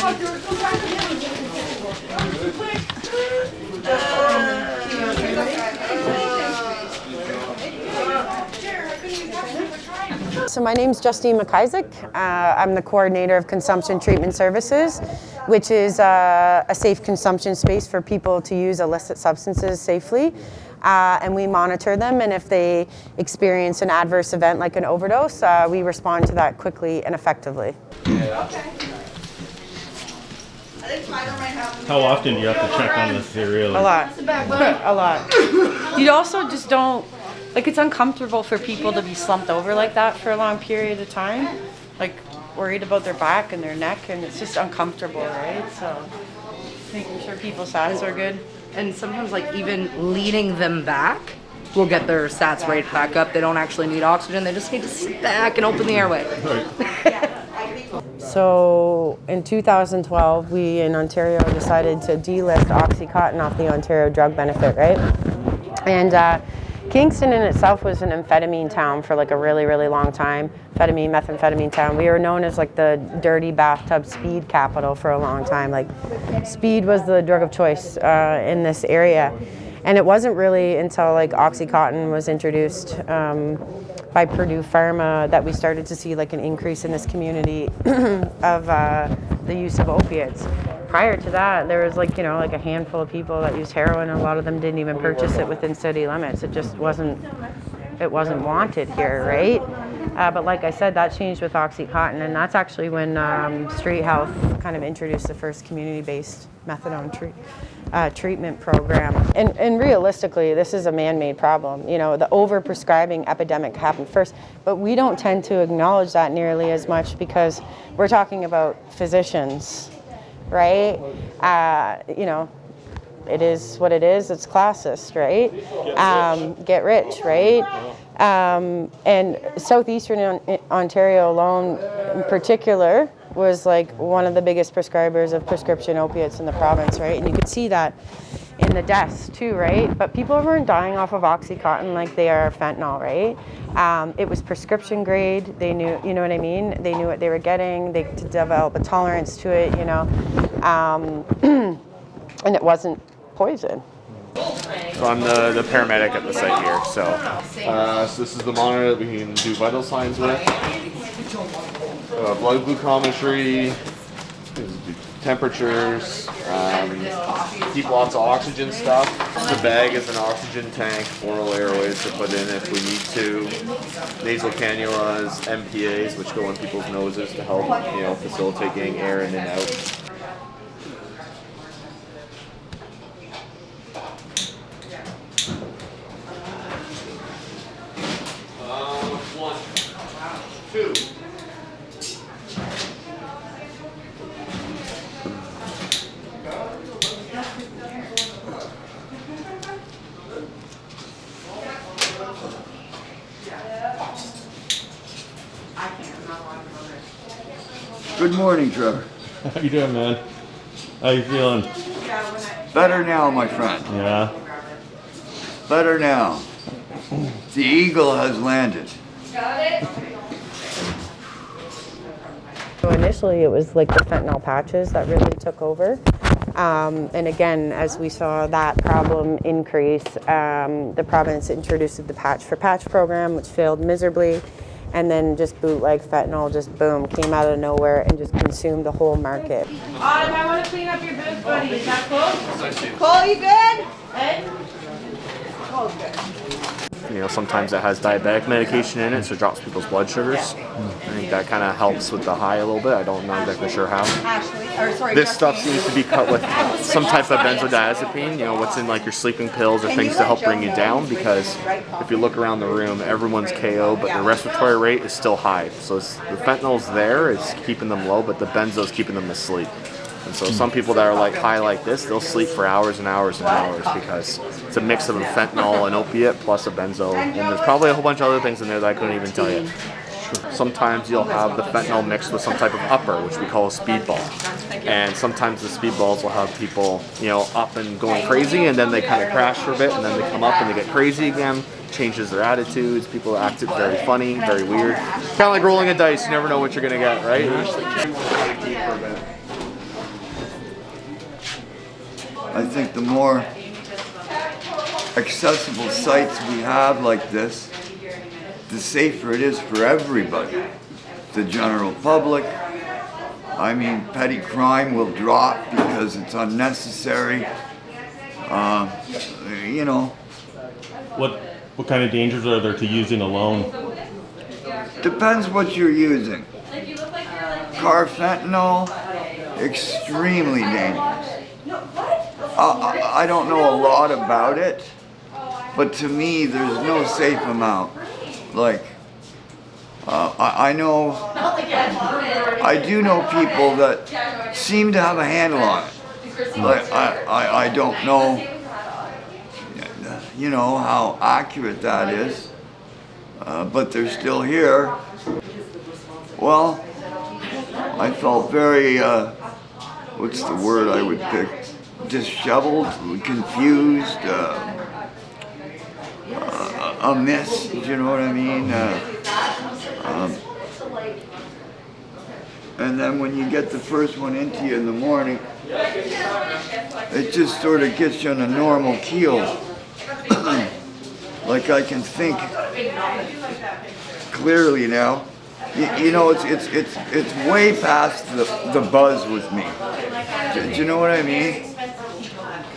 So my name's Justine McIsaac. I'm the coordinator of Consumption Treatment Services, which is a safe consumption space for people to use illicit substances safely. And we monitor them, and if they experience an adverse event like an overdose, we respond to that quickly and effectively. How often do you have to check on this area? A lot. A lot. You also just don't, like, it's uncomfortable for people to be slumped over like that for a long period of time, like worried about their back and their neck, and it's just uncomfortable, right? So making sure people's stats are good. And sometimes, like, even leading them back will get their stats right back up. They don't actually need oxygen. They just need to sit back and open the airway. So in 2012, we in Ontario decided to delist OxyContin off the Ontario drug benefit, right? And Kingston in itself was an amphetamine town for like a really, really long time. Methamphetamine town. We were known as like the dirty bathtub speed capital for a long time. Like, speed was the drug of choice in this area. And it wasn't really until like OxyContin was introduced by Purdue Pharma that we started to see like an increase in this community of the use of opiates. Prior to that, there was like, like a handful of people that used heroin, and a lot of them didn't even purchase it within city limits. It just wasn't wanted here, right? But like I said, that changed with OxyContin, and that's actually when Street Health kind of introduced the first community-based methadone treatment program. And realistically, this is a man-made problem. The overprescribing epidemic happened first, but we don't tend to acknowledge that nearly as much because we're talking about physicians, right? It is what it is. It's classist, right? Get rich, right? And southeastern Ontario alone, in particular, was like one of the biggest prescribers of prescription opiates in the province, right? And you could see that in the deaths too, right? But people weren't dying off of OxyContin like they are fentanyl, right? It was prescription grade. They knew, you know what I mean? They knew what they were getting. They could develop a tolerance to it, and it wasn't poison. So I'm the paramedic at the site here. So this is the monitor that we can do vital signs with. Blood glucometry, temperatures, keep lots of oxygen stuff. The bag is an oxygen tank, oral airways to put in if we need to. Nasal cannulas, MPAs, which go in people's noses to help, facilitate getting air in and out. 1, 2. Good morning, Trevor. How you doing, man? How you feeling? Better now, my friend. Yeah. Better now. The eagle has landed. So initially it was like the fentanyl patches that really took over. And again, as we saw that problem increase, the province introduced the Patch for Patch program, which failed miserably. And then just bootleg fentanyl just boom, came out of nowhere and just consumed the whole market. Autumn, I want to clean up your boots, buddy. Is that cool? Cole, you good? Ed? Cole's good. Sometimes it has diabetic medication in it, so it drops people's blood sugars. I think that kind of helps with the high a little bit. I don't know exactly sure how. This stuff seems to be cut with some type of benzodiazepine, what's in like your sleeping pills or things to help bring you down, because if you look around the room, everyone's KO, but their respiratory rate is still high. So the fentanyl's there, it's keeping them low, but the benzo's keeping them asleep. And so some people that are like high like this, they'll sleep for hours and hours and hours because it's a mix of a fentanyl, an opiate, plus a benzo. And there's probably a whole bunch of other things in there that I couldn't even tell you. Sometimes you'll have the fentanyl mixed with some type of upper, which we call a speedball. And sometimes the speedballs will have people, up and going crazy, and then they kind of crash for a bit, and then they come up and they get crazy again. Changes their attitudes. People act very funny, very weird. Kind of like rolling a dice. You never know what you're going to get, right? I think the more accessible sites we have like this, the safer it is for everybody. The general public. I mean, petty crime will drop because it's unnecessary. You know. What kind of dangers are there to using alone? Depends what you're using. Carfentanil, extremely dangerous. I don't know a lot about it, but to me, there's no safe amount. Like, I do know people that seem to have a handle on it. Like, I don't know, you know, how accurate that is, but they're still here. Well, I felt very, what's the word I would pick? Disheveled, confused, amiss, you know what I mean? And then when you get the first one into you in the morning, it just sort of gets you on a normal keel. Like I can think clearly now. You know, it's way past the buzz with me. Do you know what I mean?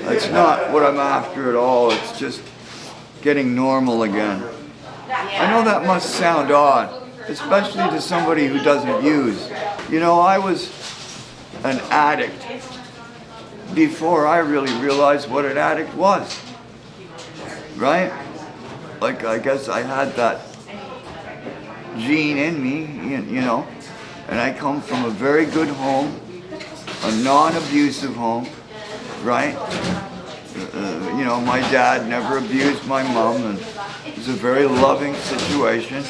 It's not what I'm after at all. It's just getting normal again. I know that must sound odd, especially to somebody who doesn't use. You know, I was an addict before I really realized what an addict was. Right? Like, I guess I had that gene in me, you know, and I come from a very good home, a non-abusive home, right? You know, my dad never abused my mom, and it was a very loving situation.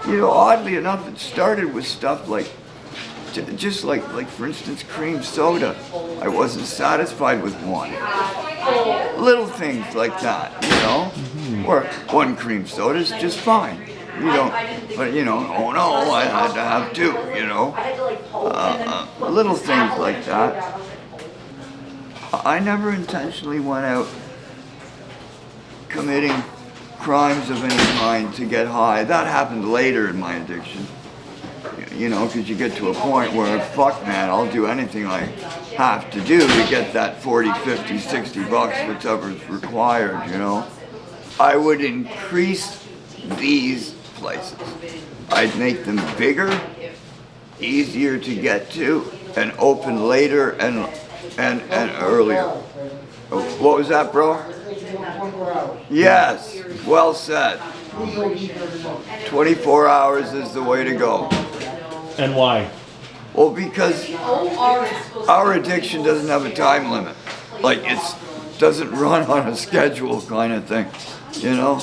You know, oddly enough, it started with stuff like, just like for instance, cream soda. I wasn't satisfied with one. Little things like that, you know? Or one cream soda is just fine. You don't, but you know, oh no, I had to have two, you know? Little things like that. I never intentionally went out committing crimes of any kind to get high. That happened later in my addiction. You know, because you get to a point where, fuck man, I'll do anything I have to do to get that 40, 50, 60 bucks, whatever's required, you know. I would increase these places. I'd make them bigger, easier to get to, and open later and earlier. What was that, bro? Yes, well said. 24 hours is the way to go. And why? Well, because our addiction doesn't have a time limit. Like, it doesn't run on a schedule kind of thing, you know?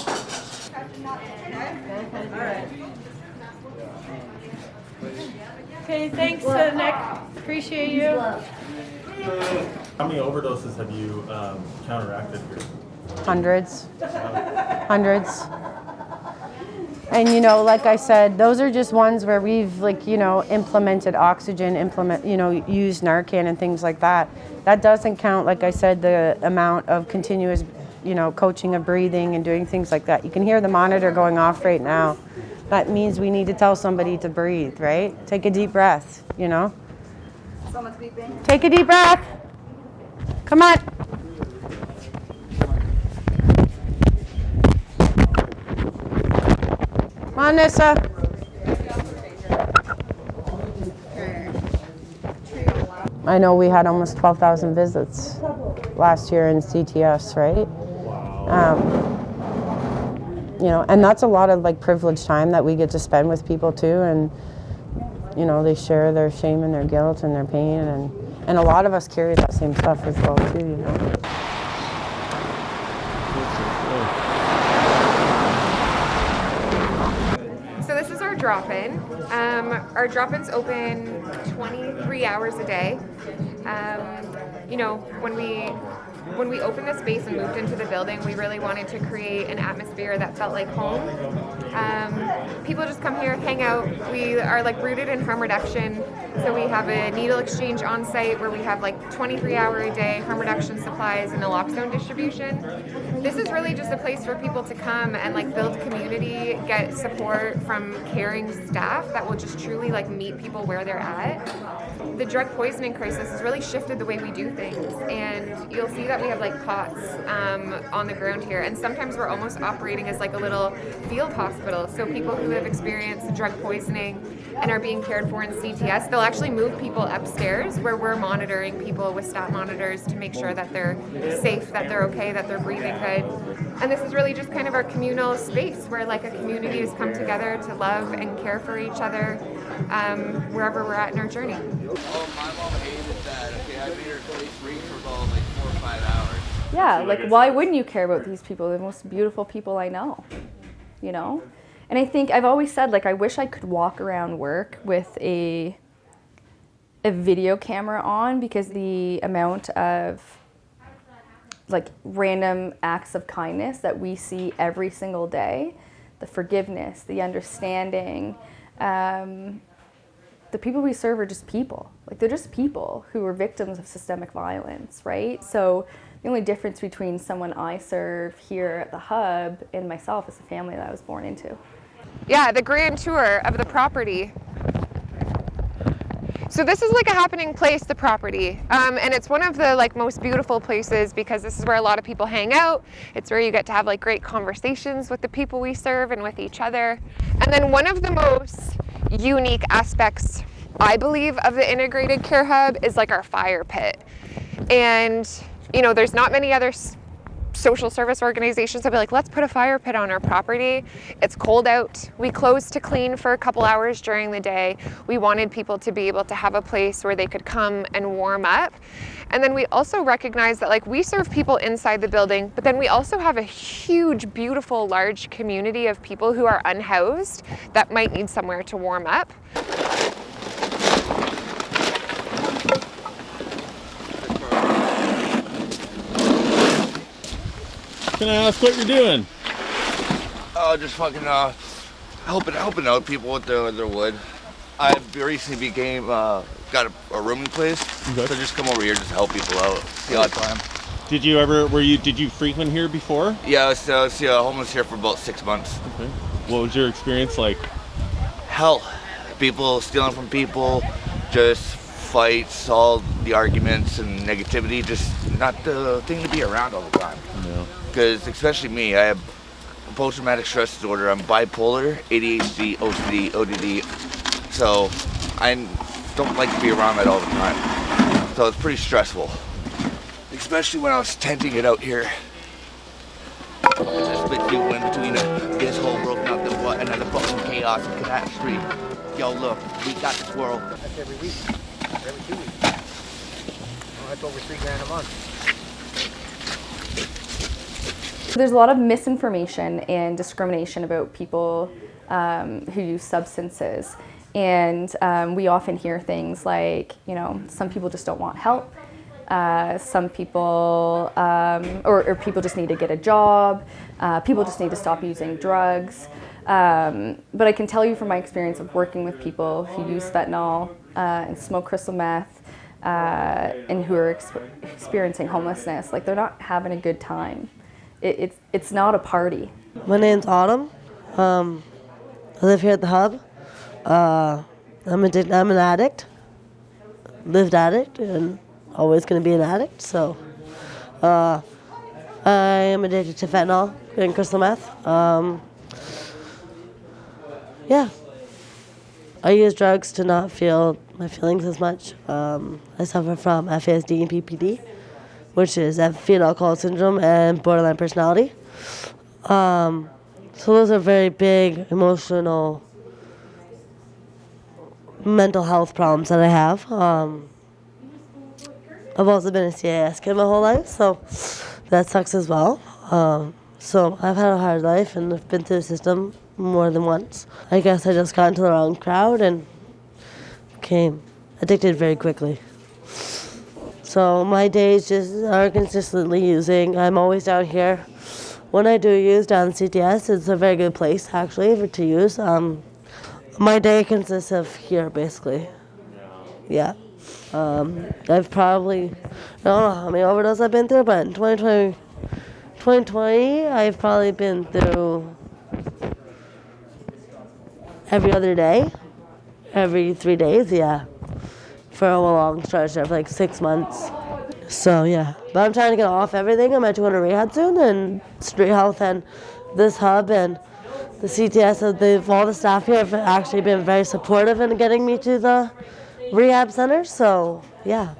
Okay, thanks, Nick. Appreciate you. How many overdoses have you counteracted here? Hundreds. And you know, like I said, those are just ones where we've, like, you know, implemented oxygen, used Narcan and things like that. That doesn't count, like I said, the amount of continuous, you know, coaching of breathing and doing things like that. You can hear the monitor going off right now. That means we need to tell somebody to breathe, right? Take a deep breath, you know? Take a deep breath. Come on. Come on, Nissa. I know we had almost 12,000 visits last year in CTS, right? Wow. You know, and that's a lot of like privileged time that we get to spend with people too, and you know, they share their shame and their guilt and their pain, and a lot of us carry that same stuff as well too, you know. So this is our drop-in. Our drop-in's open 23 hours a day. You know, when we when we opened the space and moved into the building, we really wanted to create an atmosphere that felt like home. People just come here, hang out. We are like rooted in harm reduction, so we have a needle exchange on site where we have like 23-hour-a-day harm reduction supplies and naloxone distribution. This is really just a place for people to come and like build community, get support from caring staff that will just truly like meet people where they're at. The drug poisoning crisis has really shifted the way we do things, and you'll see that we have like cots on the ground here, and sometimes we're almost operating as like a little field hospital. So people who have experienced drug poisoning and are being cared for in CTS, they'll actually move people upstairs where we're monitoring people with stat monitors to make sure that they're safe, that they're okay, that they're breathing good. And this is really just kind of our communal space where like a community has come together to love and care for each other wherever we're at in our journey. Oh, my mom hated that. Okay, I made her face reach for about like 4 or 5 hours. Yeah, like why wouldn't you care about these people? They're the most beautiful people I know, you know? And I think I've always said, like, I wish I could walk around work with a video camera on, because the amount of like random acts of kindness that we see every single day, the forgiveness, the understanding, the people we serve are just people. Like, they're just people who are victims of systemic violence, right? So the only difference between someone I serve here at the hub and myself is the family that I was born into. Yeah, the grand tour of the property. So this is like a happening place, the property, and it's one of the like most beautiful places because this is where a lot of people hang out. It's where you get to have like great conversations with the people we serve and with each other. And then one of the most unique aspects, I believe, of the integrated care hub is like our fire pit. And you know, there's not many other social service organizations that be like, let's put a fire pit on our property. It's cold out. We close to clean for a couple hours during the day. We wanted people to be able to have a place where they could come and warm up. And then we also recognize that like we serve people inside the building, but then we also have a huge, beautiful, large community of people who are unhoused that might need somewhere to warm up. Can I ask what you're doing? Just fucking helping out people with their wood. I recently became got a rooming place, okay. So just come over here just to help people out the odd time. Did you frequent here before? Yeah, I was homeless here for about 6 months. Okay. What was your experience like? Hell, people stealing from people, just fights, all the arguments and negativity, just not the thing to be around all the time. No. Because especially me, I have post-traumatic stress disorder. I'm bipolar, ADHD, OCD, ODD. So I don't like to be around that all the time. So it's pretty stressful. Especially when I was tenting it out here. There's a split view in between this whole broken up and then the fucking chaos and catastrophe. Yo, look, we got this world. That's every week, every 2 weeks. Well, that's over $3,000 a month. There's a lot of misinformation and discrimination about people who use substances. And we often hear things like, you know, some people just don't want help. Some people, or people just need to get a job. People just need to stop using drugs. But I can tell you from my experience of working with people who use fentanyl and smoke crystal meth and who are experiencing homelessness, like they're not having a good time. It's not a party. My name's Autumn. I live here at the hub. I'm an addict, lived addict, and always going to be an addict. So I am addicted to fentanyl and crystal meth. Yeah. I use drugs to not feel my feelings as much. I suffer from FASD and PPD, which is fetal alcohol syndrome and borderline personality. So those are very big emotional, mental health problems that I have. I've also been a CIS kid my whole life, so that sucks as well. So I've had a hard life and I've been through the system more than once. I guess I just got into the wrong crowd and became addicted very quickly. So my days just are consistently using. I'm always down here. When I do use down CTS, it's a very good place actually to use. My day consists of here basically. Yeah. I've probably, I don't know how many overdoses I've been through, but in 2020 I've probably been through every other day, every 3 days, yeah. For a long stretch of like 6 months. So yeah, but I'm trying to get off everything. I'm actually going to rehab soon, and Street Health and this hub and the CTS, all the staff here have actually been very supportive in getting me to the rehab center. So yeah.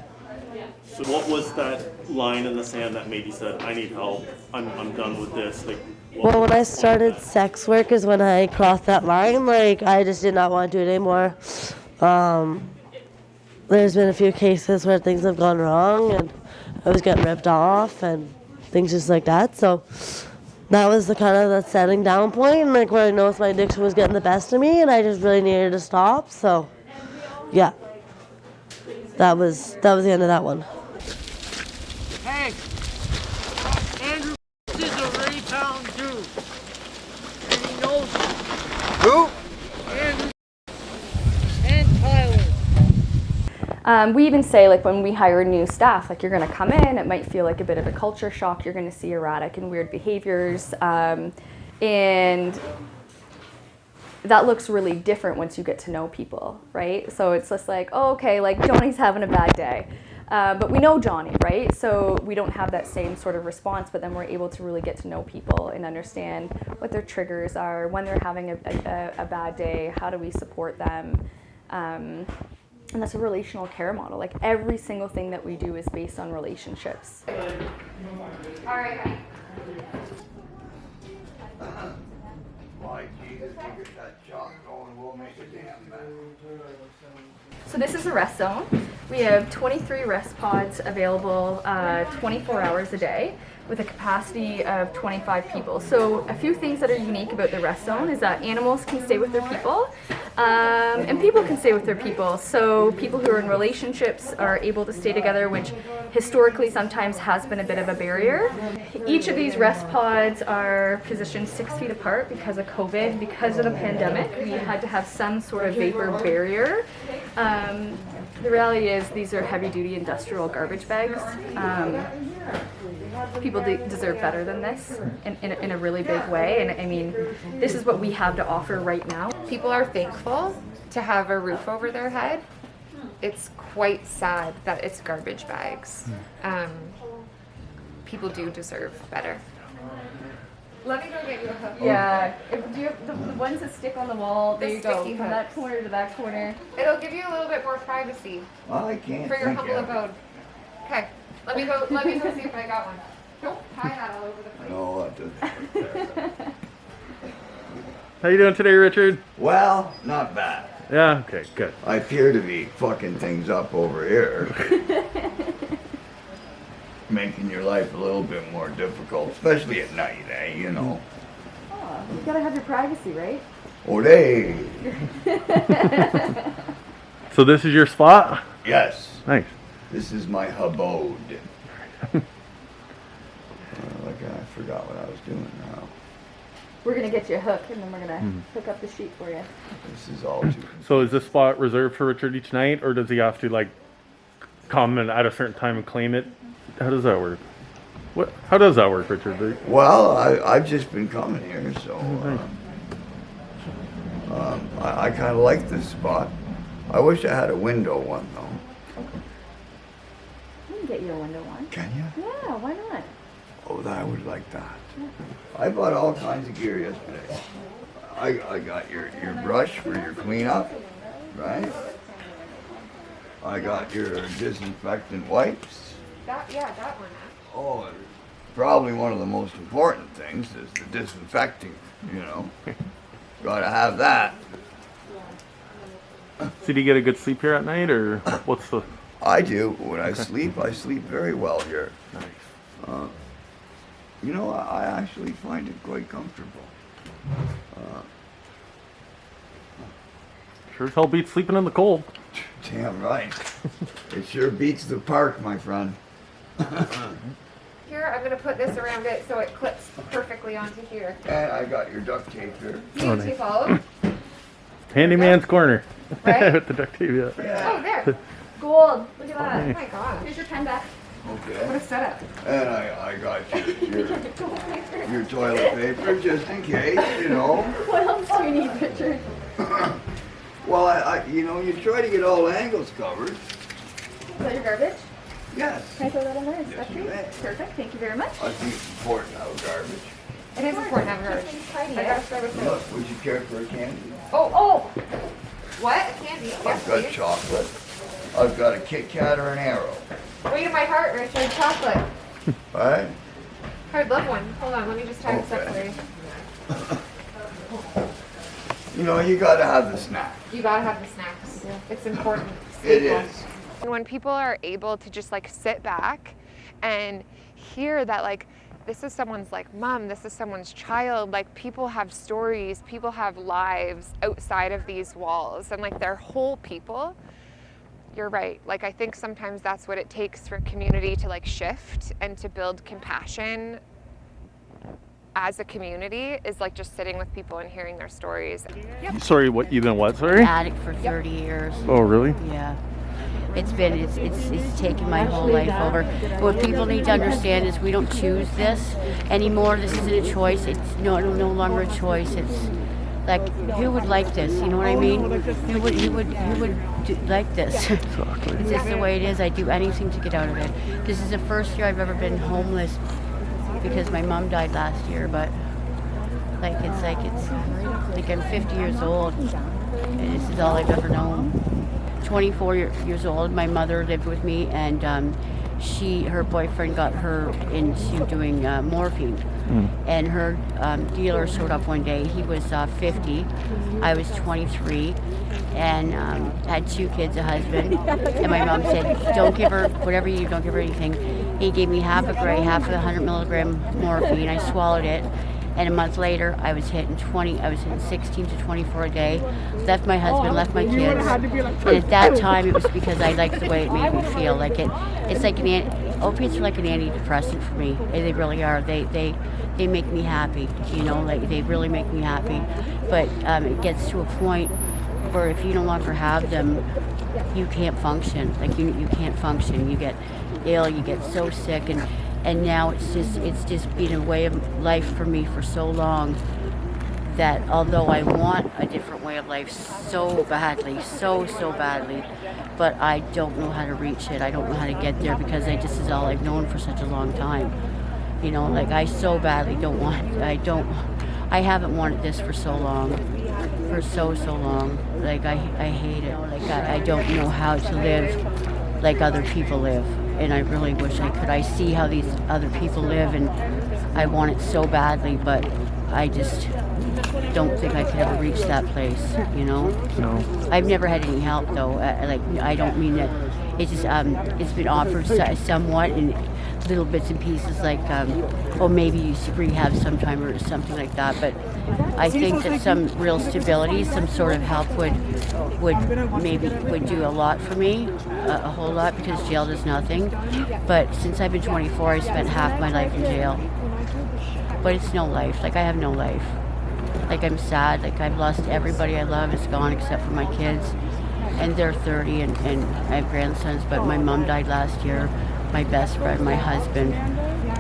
So what was that line in the sand that made you said, I need help, I'm done with this? Like, Well, when I started sex work is when I crossed that line. Like, I just did not want to do it anymore. There's been a few cases where things have gone wrong and I was getting ripped off and things just like that. So that was the kind of the setting down point, and like where I noticed my addiction was getting the best of me and I just really needed to stop. So yeah, that was the end of that one. Hey, Andrew is a Raytown dude, and he knows it. Who? Andrew and Tyler. We even say, like, when we hire new staff, like, you're going to come in, it might feel like a bit of a culture shock. You're going to see erratic and weird behaviors. And that looks really different once you get to know people, right? So it's just like, oh, okay, like, Johnny's having a bad day. But we know Johnny, right? So we don't have that same sort of response, but then we're able to really get to know people and understand what their triggers are, when they're having a bad day, how do we support them. And that's a relational care model. Like, every single thing that we do is based on relationships. All right. So this is a rest zone. We have 23 rest pods available 24 hours a day with a capacity of 25 people. So a few things that are unique about the rest zone is that animals can stay with their people and people can stay with their people. So people who are in relationships are able to stay together, which historically sometimes has been a bit of a barrier. Each of these rest pods are positioned 6 feet apart because of COVID. Because of the pandemic, we had to have some sort of vapor barrier. The reality is these are heavy-duty industrial garbage bags. People deserve better than this in a really big way. And I mean, this is what we have to offer right now. People are thankful to have a roof over their head. It's quite sad that it's garbage bags. People do deserve better. Let me go get you a hook. Yeah, do you have the ones that stick on the wall? There you go, sticky from hooks. that corner to that corner. It'll give you a little bit more privacy I can't for your think humble of it. abode. Okay, let me go see if I got one. Don't tie that all over the place. No, that doesn't. how you doing today, Richard? Well, not bad. Yeah, okay, good. I appear to be fucking things up over here. Making your life a little bit more difficult, especially at night, you know. Oh, you gotta have your privacy, right? Ole! So this is your spot? Yes, Nice. this is my abode. Like, I forgot what I was doing now. We're gonna get you a hook, and then we're gonna hook up the sheet for you. This is all too... So is this spot reserved for Richard each night, or does he have to like come and at a certain time and claim it? How does that work? How does that work, Richard? Well, I've just been coming here, so I kind of like this spot. I wish I had a window one, though. We can get you a window one. Can you? Yeah, why not? Oh, I would like that. I bought all kinds of gear yesterday. I got your brush for your cleanup, right? I got your disinfectant wipes. That one. Oh, probably one of the most important things is the disinfecting, you know. Gotta have that. So do you get a good sleep here at night, or what's the... I do. When I sleep very well here. Nice. You know, I actually find it quite comfortable. Sure as hell beats sleeping in the cold. Damn right. It sure beats the park, my friend. Here, I'm gonna put this around it so it clips perfectly onto here. And I got your duct tape here. You tape all of them? Handyman's corner. Right? With the duct tape, yeah. Oh, there. Gold. Look at that. Oh my gosh. Here's your pen back. Okay. What a setup. And I got your toilet paper just in case, you know. What else do you need, Richard? Well, you know, you try to get all angles covered. Is that your garbage? Yes. Can I throw that in there? Yes, you may. Perfect. Thank you very much. I think it's important to have garbage. It is important to have garbage. I gotta start with Look, this. would you care for a candy? Oh! What? A candy? Yes, I've got please. chocolate. I've got a Kit Kat or an Arrow. Way to my heart, Richard. Chocolate. Right? I'd love one. Hold on, let me just tie this up Okay. for you. You know, you gotta have the snack. You gotta have the snacks. It's important. It is. And when people are able to just like sit back and hear that like this is someone's like mom, this is someone's child, like people have stories, people have lives outside of these walls and like they're whole people. You're right. Like I think sometimes that's what it takes for community to like shift and to build compassion as a community is like just sitting with people and hearing their stories. Yep. Sorry, what you've been what? Sorry. Addict for 30 years. Oh, really? Yeah. It's taken my whole life over. What people need to understand is we don't choose this anymore. This isn't a choice. It's no longer a choice. It's like, who would like this? You know what I mean? Who would like this? Exactly. It's just the way it is. I'd do anything to get out of it. This is the first year I've ever been homeless because my mom died last year, but it's like I'm 50 years old and this is all I've ever known. 24 years old, my mother lived with me, and her boyfriend got her into doing morphine. And her dealer showed up one day. He was 50, I was 23, and had 2 kids, a husband. And my mom said, don't give her, whatever you do, don't give her anything. He gave me half of the 100 milligram morphine. I swallowed it. And a month later, I was hitting 16 to 24 a day. Left my husband, left my kids. And at that time, it was because I liked the way it made me feel. Like it's like opiates are like an antidepressant for me. They really are. They make me happy. You know, like they really make me happy. But it gets to a point where if you no longer have them, you can't function. Like you can't function. You get ill. You get so sick and now it's just been a way of life for me for so long that although I want a different way of life so badly, so badly, but I don't know how to reach it. I don't know how to get there because this is all I've known for such a long time. You know, like I so badly I haven't wanted this for so long, for so long. Like I hate it. Like I don't know how to live like other people live. And I really wish I could. I see how these other people live and I want it so badly, but I just don't think I could ever reach that place, you know? No. I've never had any help though. I don't mean that. It's just, it's been offered somewhat in little bits and pieces like, maybe you should rehab sometime or something like that. But I think that some real stability, some sort of help would do a lot for me, a whole lot, because jail does nothing. But since I've been 24, I spent half my life in jail. But it's no life. Like I have no life. Like I'm sad. Like I've lost everybody I love. It's gone except for my kids. And they're 30 and I have grandsons, but my mom died last year, my best friend, my husband,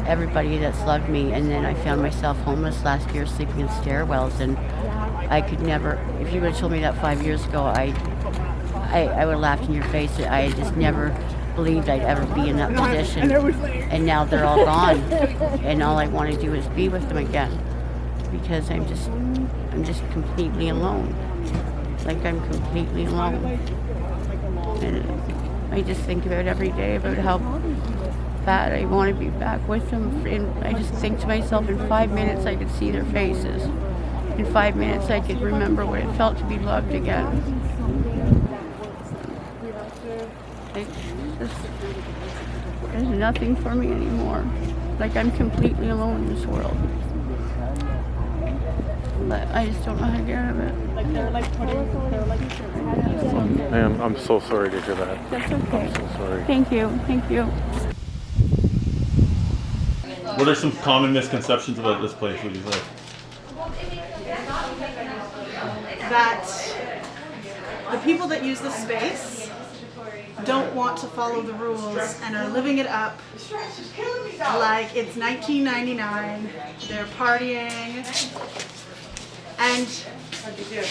everybody that's loved me. And then I found myself homeless last year, sleeping in stairwells, and I could never, if you would have told me that 5 years ago, I would have laughed in your face. I just never believed I'd ever be in that position. And now they're all gone. And all I want to do is be with them again. Because I'm just completely alone. Like I'm completely alone. And I just think about every day about how bad I want to be back with them. And I just think to myself, in 5 minutes I could see their faces. In 5 minutes I could remember what it felt to be loved again. There's nothing for me anymore. Like I'm completely alone in this world. but I just don't know how to get out of it. Man, I'm so sorry to hear that. That's okay. I'm so sorry. Thank you. Thank you. What are some common misconceptions about this place, would you say? That the people that use the space don't want to follow the rules and are living it up like it's 1999. They're partying, and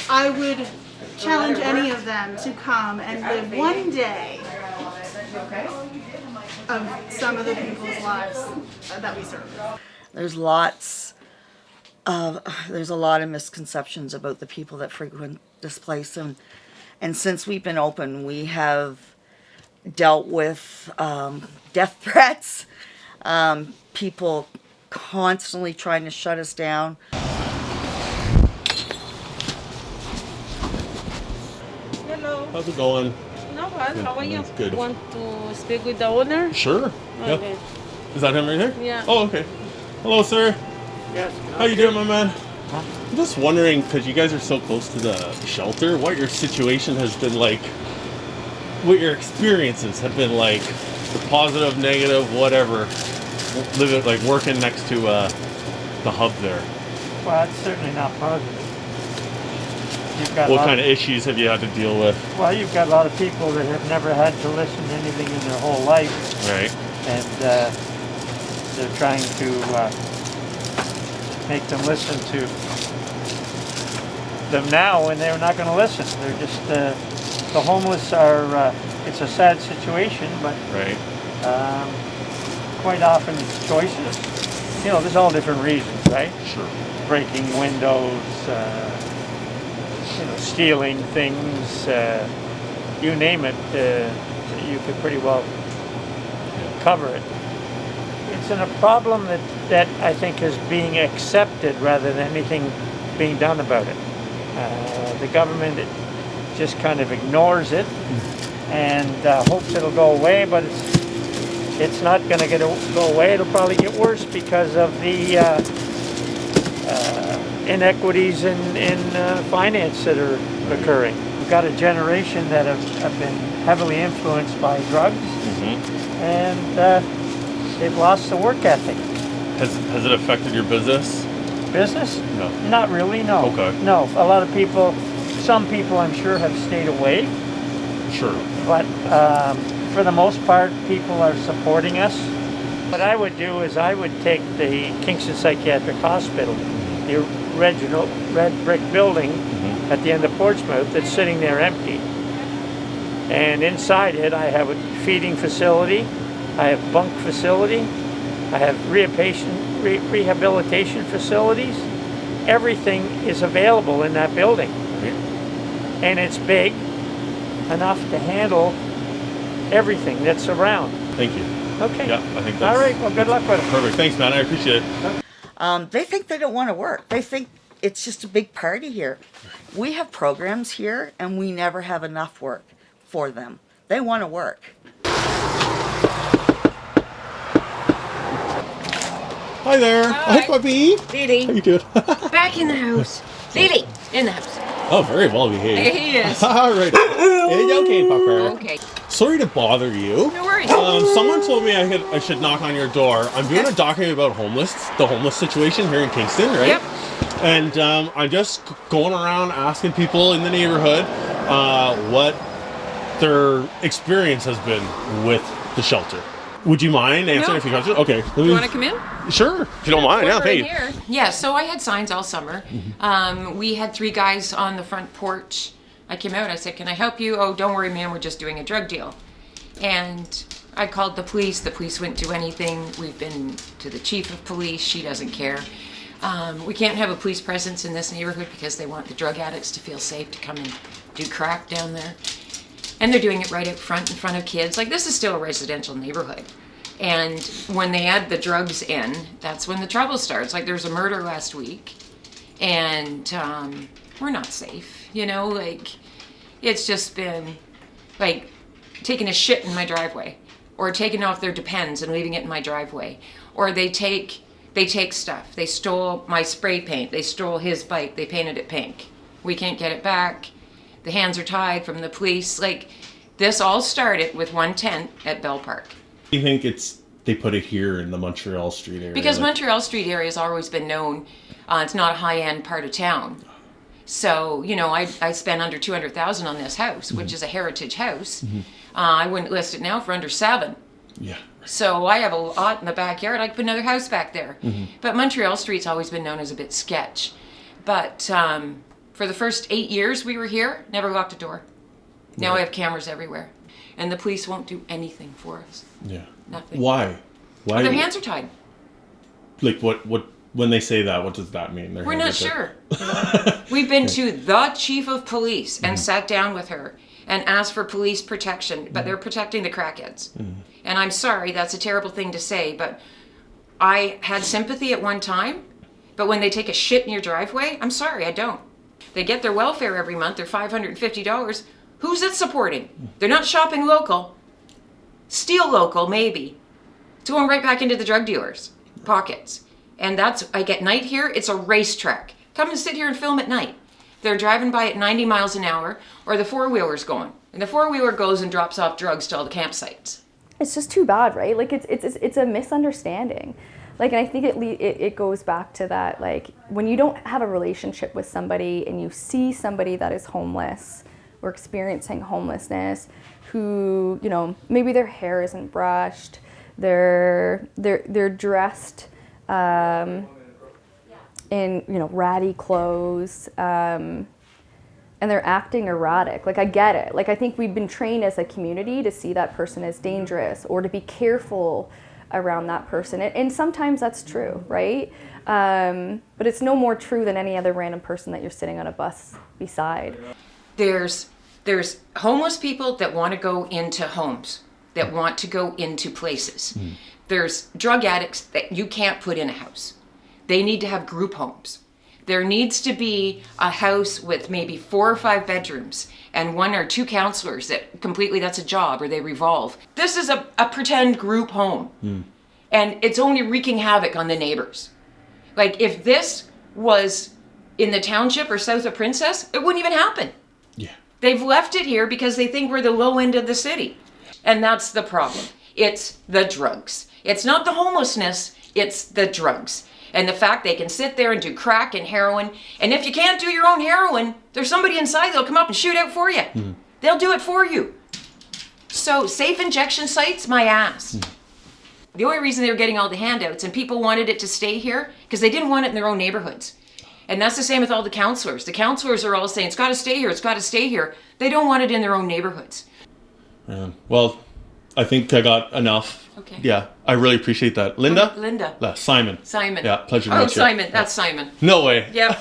I would challenge any of them to come and live one day of some of the people's lives that we serve. There's a lot of misconceptions about the people that frequent this place, and since we've been open, we have dealt with death threats, people constantly trying to shut us down. Hello. How's it going? No bad. How are you? That's good. Want to speak with the owner? Sure. Okay. Yeah. Is that him right there? Yeah. Oh, okay. Hello, sir. Yes. How you doing, my man? I'm just wondering, because you guys are so close to the shelter, what your situation has been like, what your experiences have been like, the positive, negative, whatever, living, like working next to the hub there. Well, it's certainly not positive. You've got What kind of issues have you had to deal with? Well, you've got a lot of people that have never had to listen to anything in their whole life. Right. And they're trying to make them listen to them now when they're not going to listen. They're just, the homeless are, it's a sad situation, but right. Quite often it's choices. You know, there's all different reasons, right? Sure. Breaking windows, you know, stealing things, you name it, you could pretty well cover it. It's a problem that I think is being accepted rather than anything being done about it. The government just kind of ignores it and hopes it'll go away, but it's not going to go away. It'll probably get worse because of the inequities in finance that are occurring. We've got a generation that have been heavily influenced by drugs, and they've lost the work ethic. Has it affected your business? Business? No. Not really, no. Okay. No, a lot of people, some people I'm sure have stayed away. Sure. But for the most part, people are supporting us. What I would do is I would take the Kingston Psychiatric Hospital, the original red brick building at the end of Portsmouth that's sitting there empty. And inside it, I have a feeding facility, I have bunk facility, I have rehabilitation facilities. Everything is available in that building. And it's big enough to handle everything that's around. Thank you. Okay. Yeah, I think that's... All right, well, good luck with it. Perfect. Thanks, man. I appreciate it. They think they don't want to work. They think it's just a big party here. We have programs here, and we never have enough work for them. They want to work. Hi there. Hi, puppy. Lily. How you doing? Back in the house. Lily, in the house. Oh, very well behaved. He is. All right. It's okay, Pupper. Okay. Sorry to bother you. No worries. Someone told me I should knock on your door. I'm doing a document about the homeless situation here in Kingston, right? Yep. And I'm just going around asking people in the neighborhood what their experience has been with the shelter. Would you mind answering a few questions? Okay. Do you want to come in? Sure, if you don't mind. Yeah, Right hey. here. Yeah, so I had signs all summer. We had 3 guys on the front porch. I came out, I said, can I help you? Oh, don't worry, man, we're just doing a drug deal. And I called the police wouldn't do anything. We've been to the chief of police, she doesn't care. We can't have a police presence in this neighborhood because they want the drug addicts to feel safe to come and do crack down there. And they're doing it right up front in front of kids. Like, this is still a residential neighborhood. And when they add the drugs in, that's when the trouble starts. Like, there's a murder last week, and we're not safe, you know? Like, it's just been, like, taking a shit in my driveway, or taking off their Depends and leaving it in my driveway. Or they take They take stuff. They stole my spray paint. They stole his bike. They painted it pink. We can't get it back. The hands are tied from the police. Like, this all started with one tent at Bell Park. Do you think they put it here in the Montreal Street area? Because Montreal Street area has always been known, it's not a high-end part of town. So, you know, I spent under $200,000 on this house, which is a heritage house. I wouldn't list it now for under $7. Yeah. So I have a lot in the backyard. I could put another house back there. But Montreal Street's always been known as a bit sketch. But for the first 8 years we were here, never locked a door. Now I have cameras everywhere. And the police won't do anything for us. Yeah. Nothing. Why? Their hands are tied. Like, what when they say that, what does that mean? We're not sure. We've been to the chief of police and sat down with her and asked for police protection, but they're protecting the crackheads. And I'm sorry, that's a terrible thing to say, but I had sympathy at one time, but when they take a shit in your driveway, I'm sorry, I don't. They get their welfare every month, they're $550. Who's it supporting? They're not shopping local. Steal local, maybe. It's going right back into the drug dealers' pockets. And that's, like at night here, it's a racetrack. Come and sit here and film at night. They're driving by at 90 miles an hour, or the four-wheeler's going. And the four-wheeler goes and drops off drugs to all the campsites. It's just too bad, right? Like, it's a misunderstanding. Like, and I think it goes back to that, like, when you don't have a relationship with somebody and you see somebody that is homeless or experiencing homelessness, who, you know, maybe their hair isn't brushed, they're dressed in, you know, ratty clothes, and they're acting erratic. Like, I get it. Like, I think we've been trained as a community to see that person as dangerous or to be careful around that person. And sometimes that's true, right? But it's no more true than any other random person that you're sitting on a bus beside. There's homeless people that want to go into homes, that want to go into places. There's drug addicts that you can't put in a house. They need to have group homes. There needs to be a house with maybe 4 or 5 bedrooms and 1 or 2 counselors that completely, that's a job, or they revolve. This is a pretend group home. And it's only wreaking havoc on the neighbors. Like, if this was in the township or south of Princess, it wouldn't even happen. Yeah. They've left it here because they think we're the low end of the city. And that's the problem. It's the drugs. It's not the homelessness, it's the drugs. And the fact they can sit there and do crack and heroin. And if you can't do your own heroin, there's somebody inside that'll come up and shoot out for you. They'll do it for you. So safe injection sites, my ass. The only reason they were getting all the handouts and people wanted it to stay here because they didn't want it in their own neighborhoods. And that's the same with all the counselors. The counselors are all saying, it's got to stay here, it's got to stay here. They don't want it in their own neighborhoods. Well, I think I got enough. Okay. Yeah, I really appreciate that. Linda? Linda. Simon. Simon. Yeah, pleasure to meet you. Simon. That's Simon. No way. Yeah.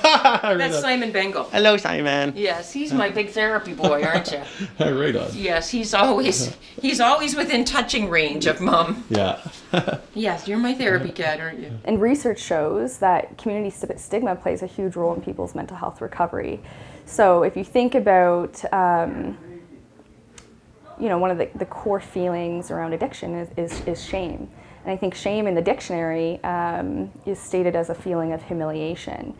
That's Simon Bengal. Hello, Simon. Yes, he's my big therapy boy, aren't you? Right on. Yes, he's always within touching range of Mom. Yeah. Yes, you're my therapy cat, aren't you? And research shows that community stigma plays a huge role in people's mental health recovery. So if you think about, you know, one of the core feelings around addiction is shame. And I think shame in the dictionary is stated as a feeling of humiliation.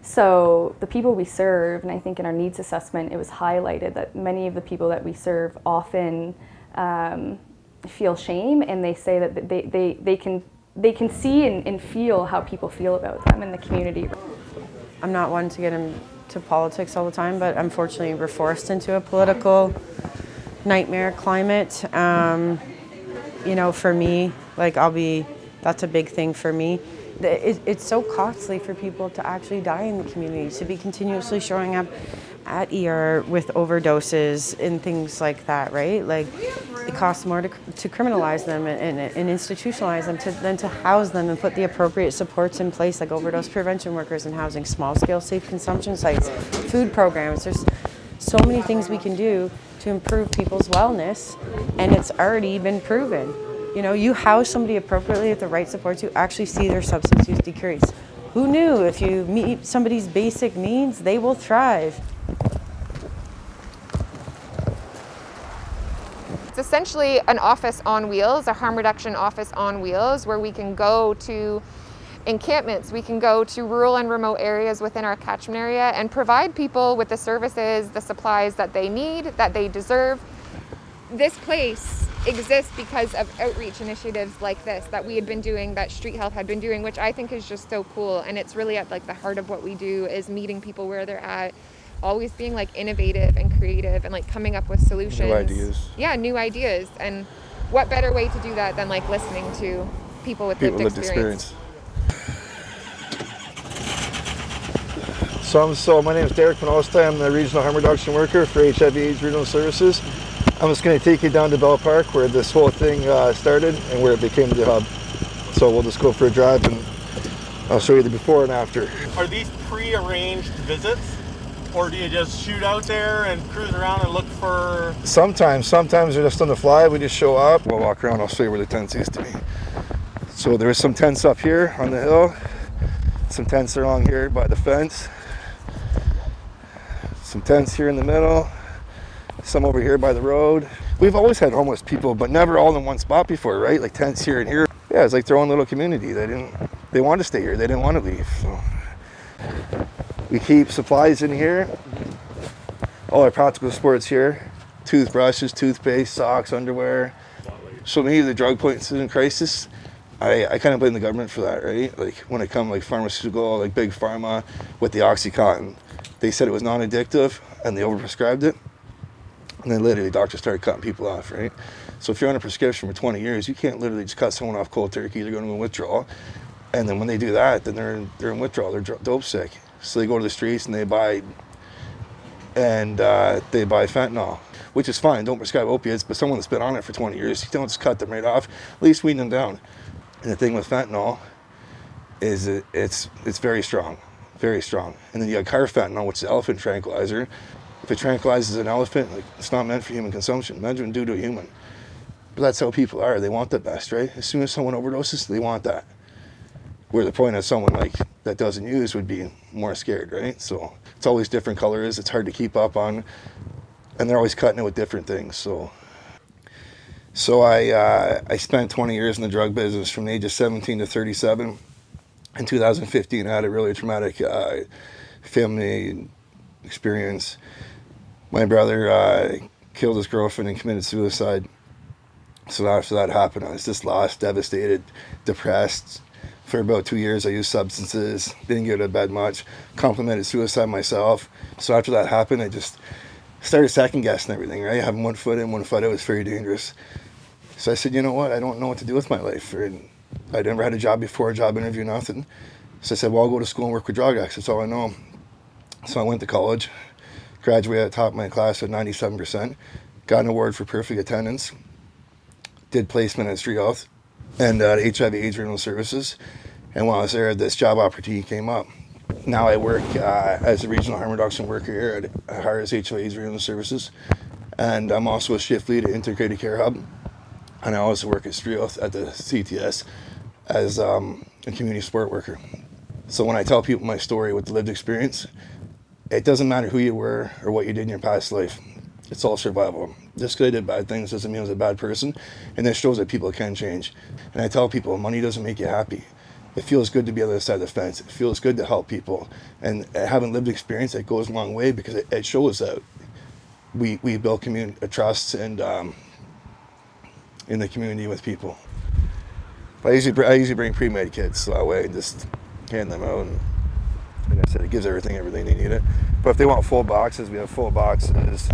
So the people we serve, and I think in our needs assessment it was highlighted that many of the people that we serve often feel shame, and they say that they can see and feel how people feel about them in the community. I'm not one to get into politics all the time, but unfortunately we're forced into a political nightmare climate. You know, for me, like that's a big thing for me. It's so costly for people to actually die in the community, to be continuously showing up at ER with overdoses and things like that, right? Like, it costs more to criminalize them and institutionalize them than to house them and put the appropriate supports in place, like overdose prevention workers and housing, small-scale safe consumption sites, food programs. There's so many things we can do to improve people's wellness, and it's already been proven. You know, you house somebody appropriately with the right supports, you actually see their substance use decrease. Who knew if you meet somebody's basic needs, they will thrive? It's essentially an office on wheels, a harm reduction office on wheels, where we can go to encampments. We can go to rural and remote areas within our catchment area and provide people with the services, the supplies that they need, that they deserve. This place exists because of outreach initiatives like this that we had been doing, that Street Health had been doing, which I think is just so cool. And it's really at like the heart of what we do, is meeting people where they're at, always being like innovative and creative and like coming up with solutions. New ideas. Yeah, new ideas. And what better way to do that than like listening to people with lived experience. So my name is Derek Van Olstad. I'm the regional harm reduction worker for HIV/AIDS Regional Services. I'm just going to take you down to Bell Park where this whole thing started and where it became the hub. So we'll just go for a drive and I'll show you the before and after. Are these pre-arranged visits, or do you just shoot out there and cruise around and look for? Sometimes they're just on the fly. We just show up. We'll walk around. I'll show you where the tents used to be. So there's some tents up here on the hill. Some tents along here by the fence. Some tents here in the middle. Some over here by the road. We've always had homeless people, but never all in one spot before, right? Like tents here and here. Yeah, it's like their own little community. They want to stay here. They didn't want to leave. So we keep supplies in here. All our practical supports here. Toothbrushes, toothpaste, socks, underwear. So me, the drug points in crisis, I kind of blame the government for that, right? Like when it comes like pharmaceutical, like big pharma with the Oxycontin, they said it was non-addictive and they overprescribed it. And then literally doctors started cutting people off, right? So if you're on a prescription for 20 years, you can't literally just cut someone off cold turkey. They're going to go in withdrawal. And then when they do that, then they're in withdrawal. They're dope sick. So they go to the streets and they buy fentanyl, which is fine. Don't prescribe opiates, but someone that's been on it for 20 years, you don't just cut them right off. At least wean them down. And the thing with fentanyl is it's very strong, very strong. And then you got carfentanil, which is elephant tranquilizer. If it tranquilizes an elephant, like, it's not meant for human consumption. Imagine do to a human. But that's how people are. They want the best, right? As soon as someone overdoses, they want that. Where the point of someone like that doesn't use would be more scared, right? So it's always different colors. It's hard to keep up on, and they're always cutting it with different things. So I spent 20 years in the drug business from the age of 17 to 37. In 2015, I had a really traumatic family experience. My brother killed his girlfriend and committed suicide. So after that happened, I was just lost, devastated, depressed. For about 2 years, I used substances, didn't get out of bed much, complimented suicide myself. So after that happened, I just started second guessing everything, right? Having one foot in, one foot out was very dangerous. So I said, you know what? I don't know what to do with my life. And I never had a job before, a job interview, nothing. So I said, well, I'll go to school and work with drug addicts. That's all I know. So I went to college, graduated at the top of my class at 97%, got an award for perfect attendance, did placement at Street Health and HIV/AIDS Regional Services. And while I was there, this job opportunity came up. Now I work as a regional harm reduction worker here at Harris HIV/AIDS Regional Services. And I'm also a shift lead at Integrated Care Hub. And I also work at Street Health at the CTS as a community support worker. So when I tell people my story with the lived experience, it doesn't matter who you were or what you did in your past life. It's all survival. Just because I did bad things doesn't mean I was a bad person. And this shows that people can change. And I tell people, money doesn't make you happy. It feels good to be on the other side of the fence. It feels good to help people. And having lived experience, it goes a long way because it shows that we build trust and in the community with people. I usually bring pre-med kits so that way I just hand them out. And like I said, it gives everything they need it. But if they want full boxes, we have full boxes.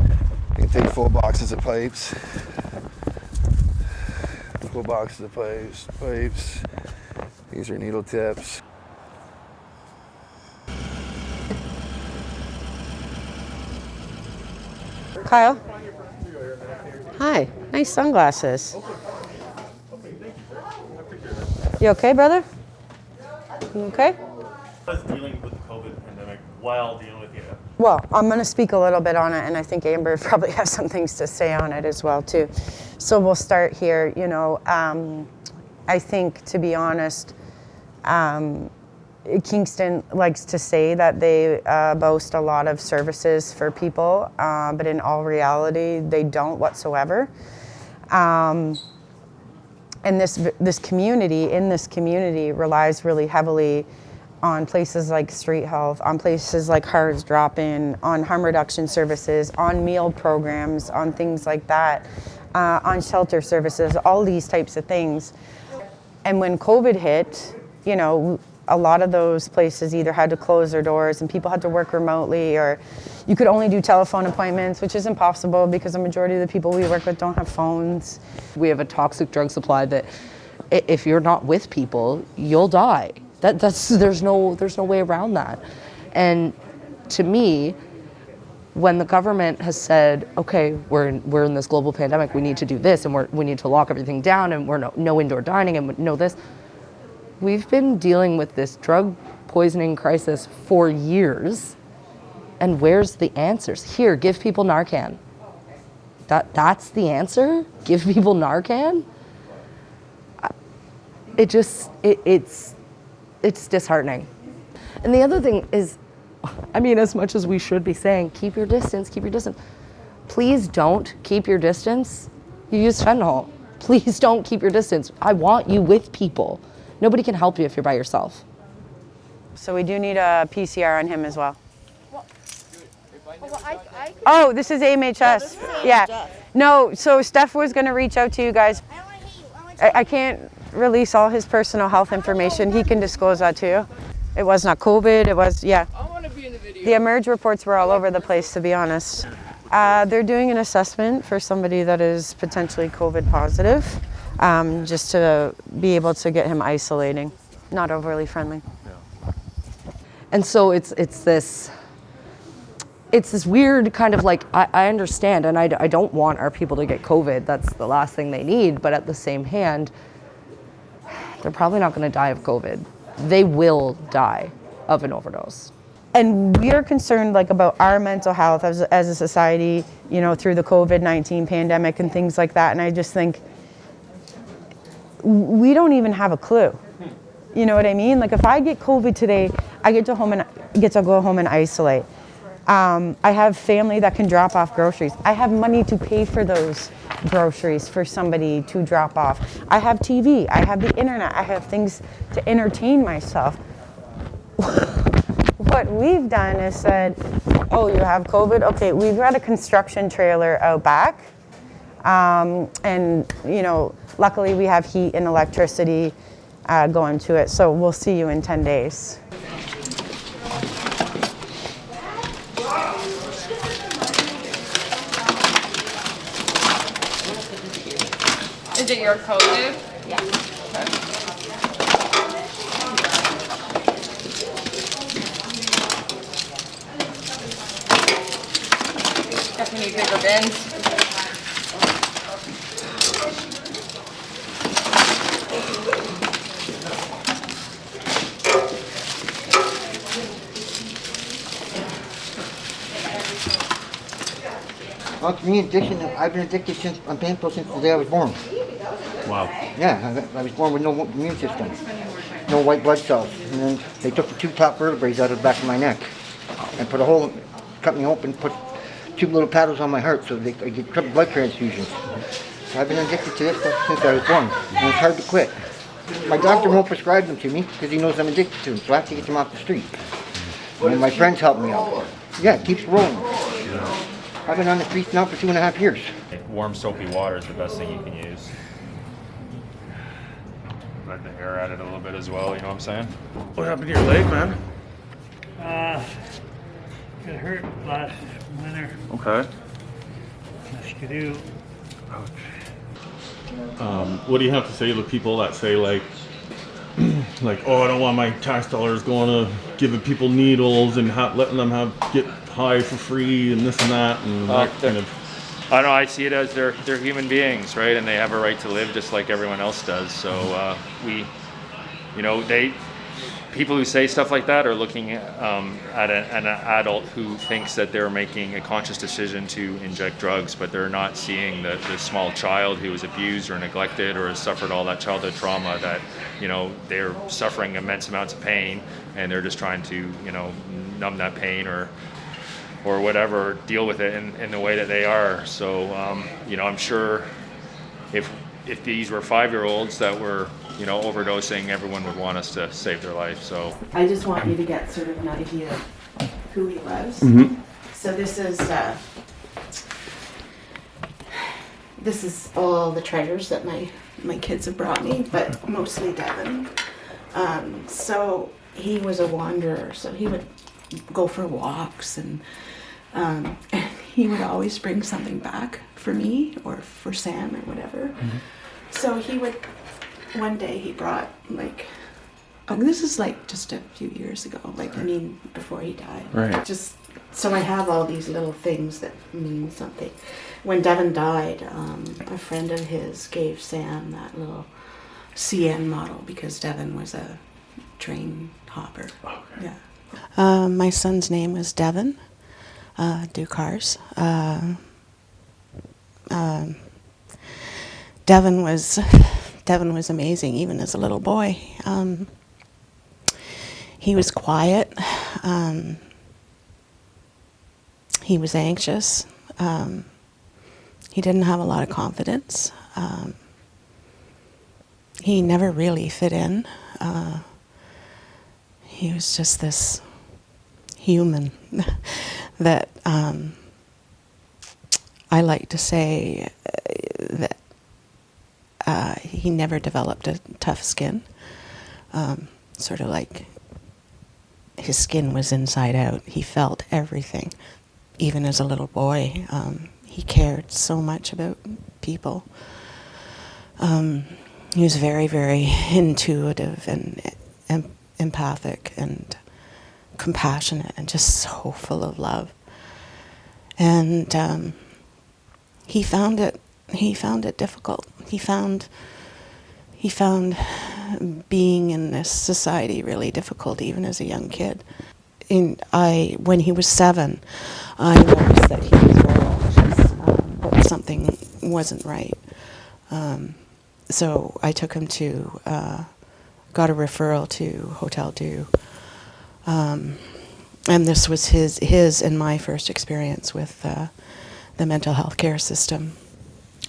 You can take full boxes of pipes. Full boxes of pipes. These are needle tips. Kyle. Hi. Nice sunglasses. You okay, brother? You okay? I was dealing with the COVID pandemic while dealing with you. Well, I'm going to speak a little bit on it, and I think Amber probably has some things to say on it as well, too. So we'll start here. You know, I think, to be honest, Kingston likes to say that they boast a lot of services for people, but in all reality, they don't whatsoever. And this community relies really heavily on places like street health, on places like HARS drop-in, on harm reduction services, on meal programs, on things like that, on shelter services, all these types of things. And when COVID hit, you know, a lot of those places either had to close their doors and people had to work remotely, or you could only do telephone appointments, which is impossible because the majority of the people we work with don't have phones. We have a toxic drug supply that if you're not with people, you'll die. There's no way around that. And to me, when the government has said, okay, we're in this global pandemic, we need to do this, and we need to lock everything down, and we're no indoor dining, and no this. We've been dealing with this drug poisoning crisis for years, and where's the answers? Here, give people Narcan. That's the answer? Give people Narcan? It's disheartening. And the other thing is, I mean, as much as we should be saying, keep your distance, please don't keep your distance. You use fentanyl. Please don't keep your distance. I want you with people. Nobody can help you if you're by yourself. So we do need a PCR on him as well. Oh, this is AMHS. Yeah. No, so Steph was going to reach out to you guys. I can't release all his personal health information. He can disclose that to you. It was not COVID. It was, yeah. The emerge reports were all over the place, to be honest. They're doing an assessment for somebody that is potentially COVID positive, just to be able to get him isolating. Not overly friendly. And so it's this weird kind of like, I understand, and I don't want our people to get COVID. That's the last thing they need. But at the same hand, they're probably not going to die of COVID. They will die of an overdose. And we are concerned like about our mental health as a society, you know, through the COVID-19 pandemic and things like that. And I just think we don't even have a clue. You know what I mean? Like if I get COVID today, I get to go home and isolate. I have family that can drop off groceries. I have money to pay for those groceries for somebody to drop off. I have TV, I have the internet, I have things to entertain myself. What we've done is said, oh, you have COVID? Okay, we've got a construction trailer out back. And, you know, luckily we have heat and electricity going to it. So we'll see you in 10 days. Is it your code, dude? Yeah. Guess we need bigger bins. Well, to me, addiction, I've been addicted since, I'm painful since the day I was born. Wow. Yeah, I was born with no immune system, no white blood cells. And then they took the two top vertebrae out of the back of my neck and put a hole, cut me open, put two little paddles on my heart so I get blood transfusions. So I've been addicted to this since I was born, and it's hard to quit. My doctor won't prescribe them to me because he knows I'm addicted to them, so I have to get them off the street. And my friends help me out. Yeah, it keeps rolling. I've been on the streets now for 2.5 years. Warm soapy water is the best thing you can use. Let the air at it a little bit as well, you know what I'm saying? What happened to your leg, man? It hurt last winter. Okay. Skidoo. What do you have to say to people that say like, oh, I don't want my tax dollars going to giving people needles and letting them get high for free and this and that and that kind of. I don't know, I see it as they're human beings, right? And they have a right to live just like everyone else does. So people who say stuff like that are looking at an adult who thinks that they're making a conscious decision to inject drugs, but they're not seeing the small child who was abused or neglected or has suffered all that childhood trauma that, they're suffering immense amounts of pain and they're just trying to, numb that pain or whatever, deal with it in the way that they are. So, I'm sure if if these were 5-year-olds that were, you know, overdosing, everyone would want us to save their life. So I just want you to get sort of an idea of who he was. So this is all the treasures that my kids have brought me, but mostly Devin. So he was a wanderer, so he would go for walks and he would always bring something back for me or for Sam or whatever. So one day he brought this is like just a few years ago, before he died. Right. Just so I have all these little things that mean something. When Devin died, a friend of his gave Sam that little CN model because Devin was a train hopper. Okay. Yeah. My son's name was Devin Ducars. Devin was amazing, even as a little boy. He was quiet. He was anxious. He didn't have a lot of confidence. He never really fit in. He was just this human that I like to say that he never developed a tough skin. Sort of like his skin was inside out. He felt everything. Even as a little boy, he cared so much about people. He was very, very intuitive and empathic and compassionate and just so full of love. And he found it difficult. He found being in this society really difficult, even as a young kid. When he was 7, I noticed that he was very anxious, but something wasn't right. So I took him got a referral to Hotel Dieu. And this was his and my first experience with the mental health care system.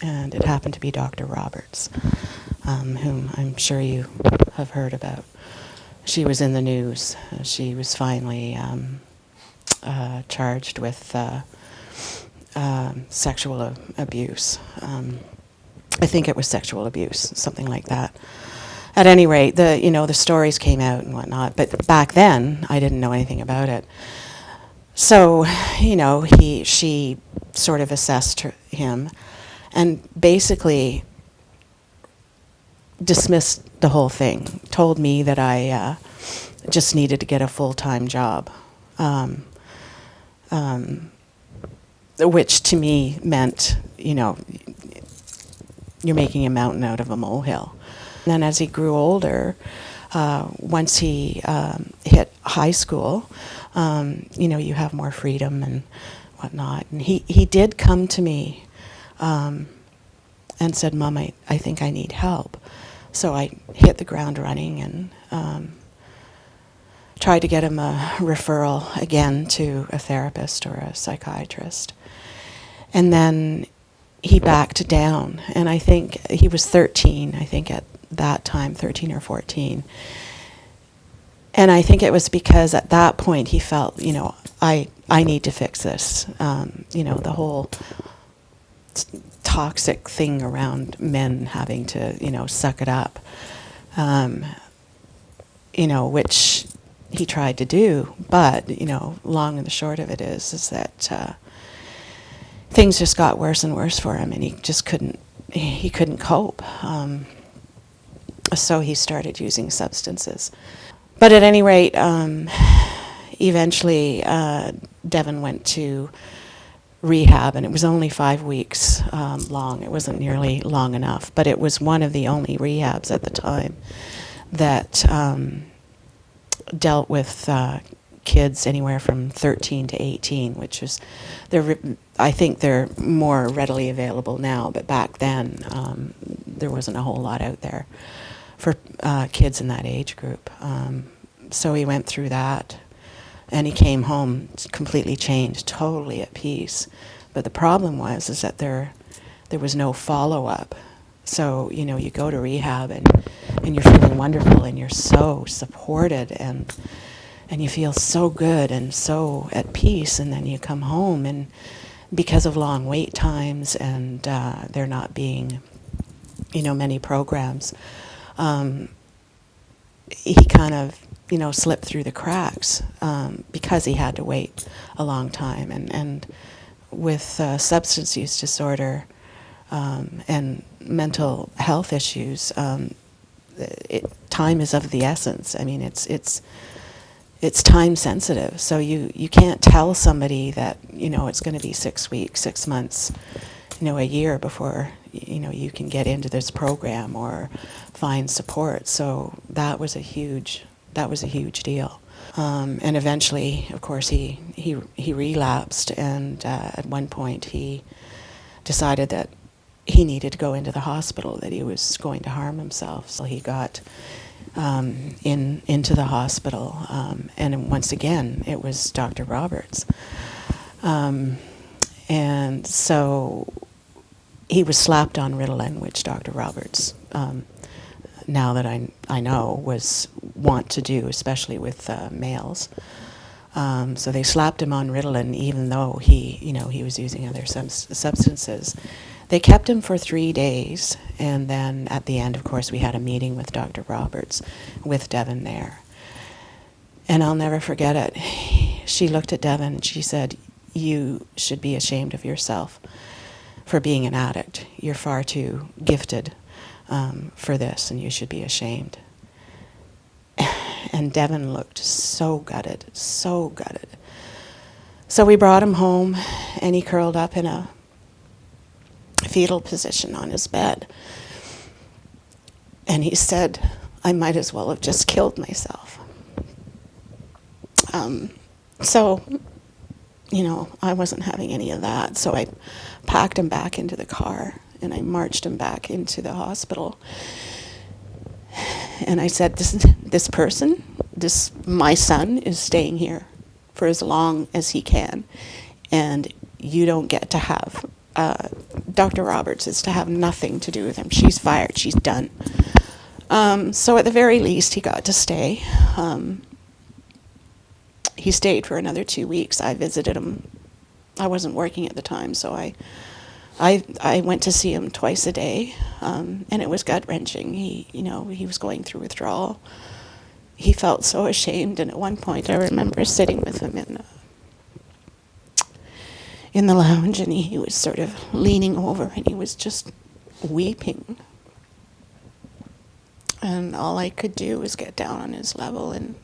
And it happened to be Dr. Roberts, whom I'm sure you have heard about. She was in the news. She was finally charged with sexual abuse. I think it was sexual abuse, something like that. At any rate, the stories came out and whatnot. But back then, I didn't know anything about it. So, she sort of assessed him, and basically dismissed the whole thing. Told me that I just needed to get a full-time job, which to me meant, you're making a mountain out of a molehill. And then as he grew older, once he hit high school, you have more freedom and whatnot. And he did come to me and said, "Mom, I think I need help." So I hit the ground running and tried to get him a referral again to a therapist or a psychiatrist. And then he backed down, and I think he was 13, I think at that time, 13 or 14. And I think it was because at that point he felt, I need to fix this. The whole toxic thing around men having to, suck it up, which he tried to do. But, long and the short of it is that things just got worse and worse for him, and he just couldn't cope. So he started using substances. But at any rate, eventually Devin went to rehab, and it was only 5 weeks long. It wasn't nearly long enough, but it was one of the only rehabs at the time that dealt with kids anywhere from 13 to 18, which is, I think they're more readily available now, but back then there wasn't a whole lot out there for kids in that age group. So he went through that, and he came home completely changed, totally at peace. But the problem was that there was no follow-up So, you go to rehab and you're feeling wonderful and you're so supported and you feel so good and so at peace, and then you come home and because of long wait times and there not being, many programs, he kind of, slipped through the cracks because he had to wait a long time. And with substance use disorder and mental health issues, time is of the essence. I mean, it's time sensitive. So you can't tell somebody that, it's going to be 6 weeks, 6 months, a year before, you can get into this program or find support. So that was a huge deal. And eventually, of course, he relapsed, and at one point he decided that he needed to go into the hospital, that he was going to harm himself. So he got into the hospital, and once again, it was Dr. Roberts. And so he was slapped on Ritalin, which Dr. Roberts, now that I know, was wont to do, especially with males. So they slapped him on Ritalin, even though he was using other substances. They kept him for 3 days, and then at the end, of course, we had a meeting with Dr. Roberts, with Devin there. And I'll never forget it. She looked at Devin and she said, "You should be ashamed of yourself for being an addict. You're far too gifted for this, and you should be ashamed." And Devin looked so gutted, so gutted. So we brought him home, and he curled up in a fetal position on his bed. And he said, "I might as well have just killed myself." So, I wasn't having any of that. So I packed him back into the car, and I marched him back into the hospital. And I said, this person, my son, is staying here for as long as he can. And you don't get to have, Dr. Roberts is to have nothing to do with him. She's fired. She's done. So at the very least, he got to stay. He stayed for another 2 weeks. I visited him. I wasn't working at the time, so I went to see him twice a day, and it was gut-wrenching. He was going through withdrawal. He felt so ashamed, and at one point I remember sitting with him in the lounge, and he was sort of leaning over, and he was just weeping. And all I could do was get down on his level and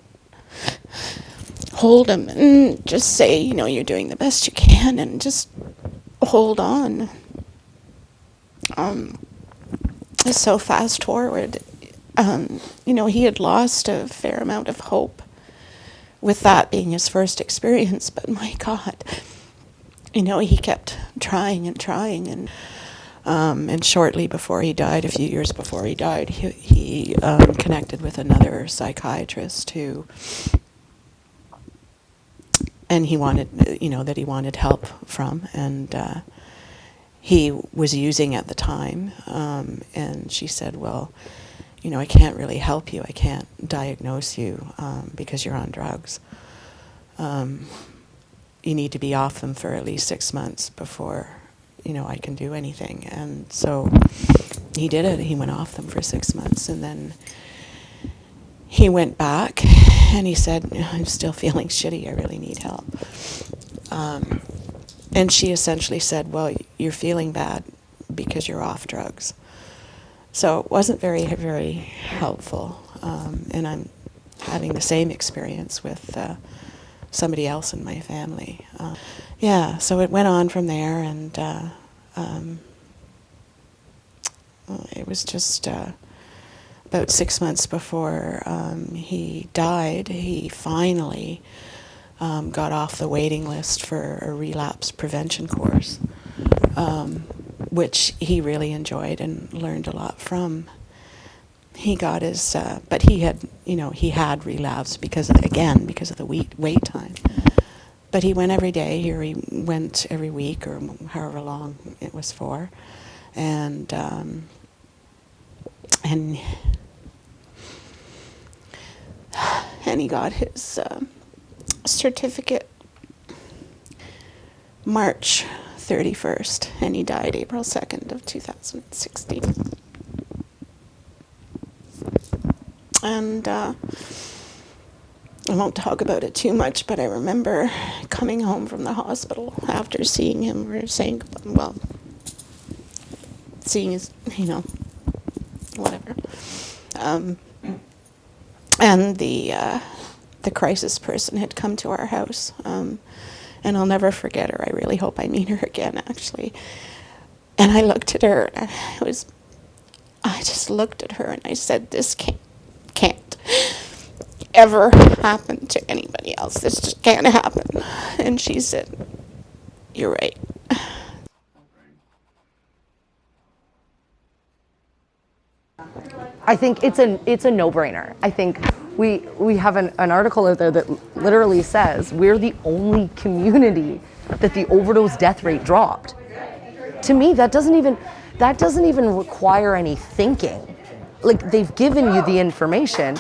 hold him and just say, you're doing the best you can, and just hold on. So fast forward, he had lost a fair amount of hope with that being his first experience, but my God, he kept trying and trying, and shortly before he died, a few years before he died, he connected with another psychiatrist and he wanted, that he wanted help from, and he was using at the time, and she said, well, I can't really help you. I can't diagnose you because you're on drugs. You need to be off them for at least 6 months before, I can do anything. And so he did it. He went off them for 6 months, and then he went back, and he said, I'm still feeling shitty. I really need help. And she essentially said, well, you're feeling bad because you're off drugs. So it wasn't very, very helpful. And I'm having the same experience with somebody else in my family. So it went on from there, and it was just about 6 months before he died, he finally got off the waiting list for a relapse prevention course, which he really enjoyed and learned a lot from. He got his, but he had relapsed because of the wait time. But he went every day. Here he went every week or however long it was for, and and he got his certificate March 31st, and he died April 2nd of 2016. And I won't talk about it too much, but I remember coming home from the hospital after seeing him, or saying, well, seeing his, you know, whatever. And the crisis person had come to our house, and I'll never forget her. I really hope I meet her again, actually. And I looked at her, and I just looked at her, and I said, this can't ever happen to anybody else. This just can't happen. And she said, you're right. I think it's a no-brainer. I think we have an article out there that literally says we're the only community that the overdose death rate dropped. To me, that doesn't even require any thinking. Like, they've given you the information.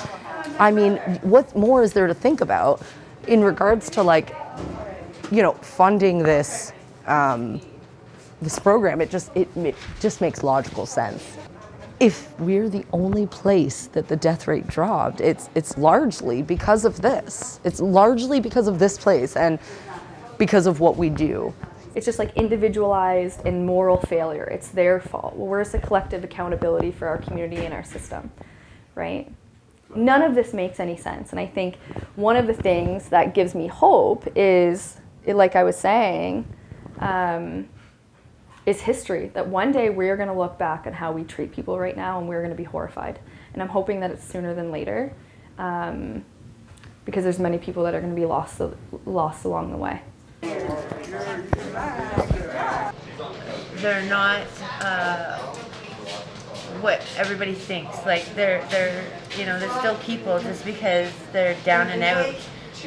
I mean, what more is there to think about in regards to, like, you know, funding this this program? It just makes logical sense. If we're the only place that the death rate dropped, it's largely because of this. It's largely because of this place and because of what we do. It's just like individualized and moral failure. It's their fault. Well, where's the collective accountability for our community and our system, right? None of this makes any sense. And I think one of the things that gives me hope is, like I was saying, is history. That one day we're going to look back at how we treat people right now and we're going to be horrified. And I'm hoping that it's sooner than later, because there's many people that are going to be lost along the way. They're not what everybody thinks. Like, they're you know, they're still people. Just because they're down and out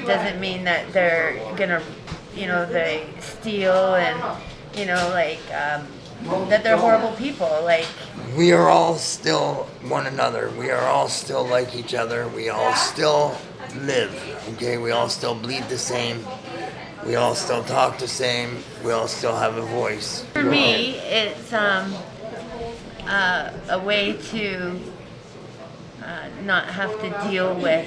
doesn't mean that they're gonna, you know, they steal and, you know, like, that they're horrible people. Like, we are all still one another. We are all still like each other. We all still live, okay? We all still bleed the same. We all still talk the same. We all still have a voice. for me, it's a way to not have to deal with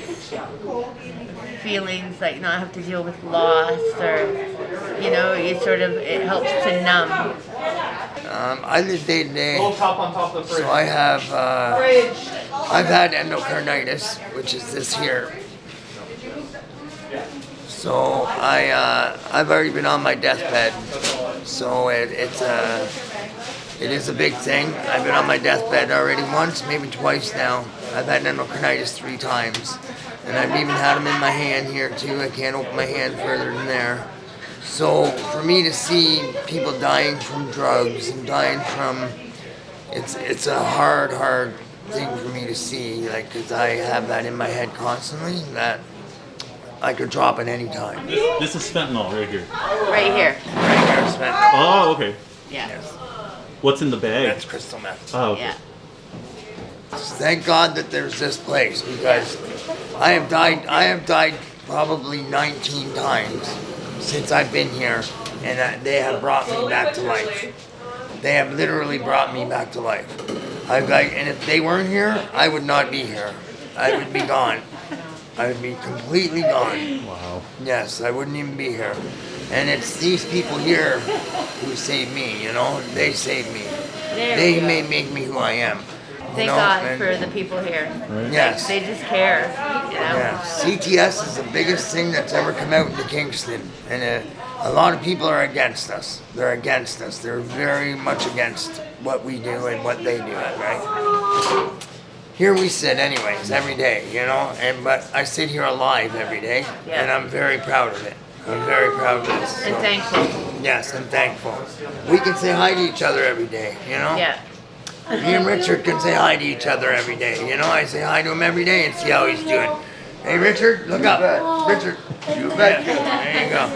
feelings, like not have to deal with loss, or, you know, it helps to numb. I live day to day, so I have, I've had endocarditis, which is this here. So I've already been on my deathbed, so it is a big thing. I've been on my deathbed already once, maybe twice now. I've had endocarditis 3 times, and I've even had them in my hand here too. I can't open my hand further than there. So for me to see people dying from drugs and dying from, it's a hard thing for me to see, like, because I have that in my head constantly, that I could drop at any time. This is fentanyl right here. Right here. Right here is fentanyl. Oh, okay. Yeah. Yes. What's in the bag? That's crystal meth. Oh, okay. Yeah. Thank God that there's this place, because I have died probably 19 times since I've been here, and they have brought me back to life. They have literally brought me back to life. And if they weren't here, I would not be here. I would be gone. I would be completely gone. Wow. Yes, I wouldn't even be here. And it's these people here who saved me, you know? They saved me. They may make me who I am. Thank God for the people here. Right. Yes. They just care, you know? Yeah. CTS is the biggest thing that's ever come out into Kingston. And a lot of people are against us. They're against us. They're very much against what we do and what they do, right? Here we sit anyways, every day, you know? But I sit here alive every day, and I'm very proud of it. I'm very proud of this. And thankful. Yes, I'm thankful. We can say hi to each other every day, you know? Yeah. Me and Richard can say hi to each other every day. You know, I say hi to him every day and see how he's doing. Hey, Richard, look up. Richard. You bet. There you go.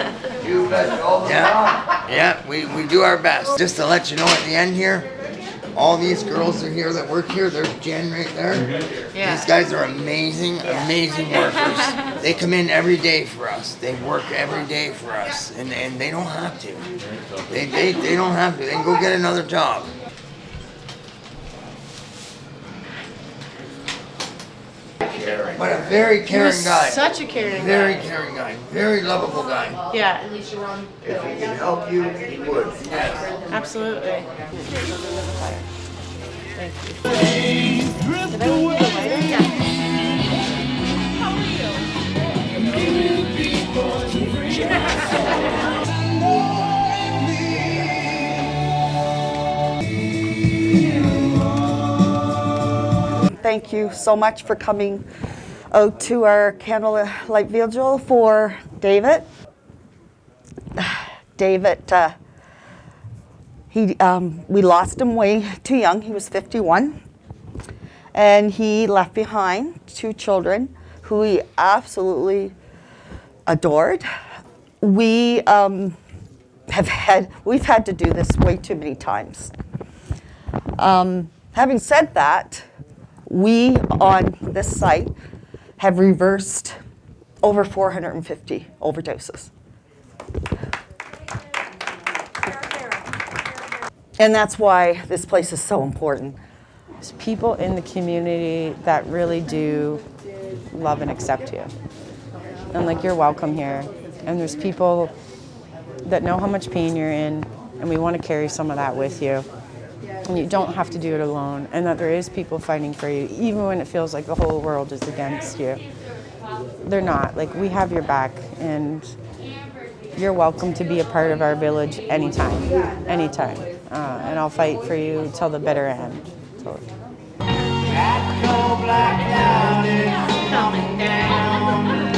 You bet. All the time. Yeah, we do our best. Just to let you know at the end here, All these girls are here that work here. There's Jen right there. Yeah. These guys are amazing, amazing workers. They come in every day for us. They work every day for us, and they don't have to. They don't have to. They can go get another job. But a very caring guy. Such a caring Very guy. caring guy. Very lovable guy. Yeah. If he can help you, he would. Yes. Absolutely. Thank you so much for coming out to our candlelight vigil for David. David, we lost him way too young. He was 51. And he left behind 2 children who he absolutely adored. We've had to do this way too many times. Having said that, we on this site have reversed over 450 overdoses. And that's why this place is so important. There's people in the community that really do love and accept you. And like, you're welcome here. And there's people that know how much pain you're in, and we want to carry some of that with you. And you don't have to do it alone, and that there is people fighting for you, even when it feels like the whole world is against you. They're not. Like, we have your back, and you're welcome to be a part of our village anytime, anytime. And I'll fight for you till the bitter end. So. That cold black cloud is coming down.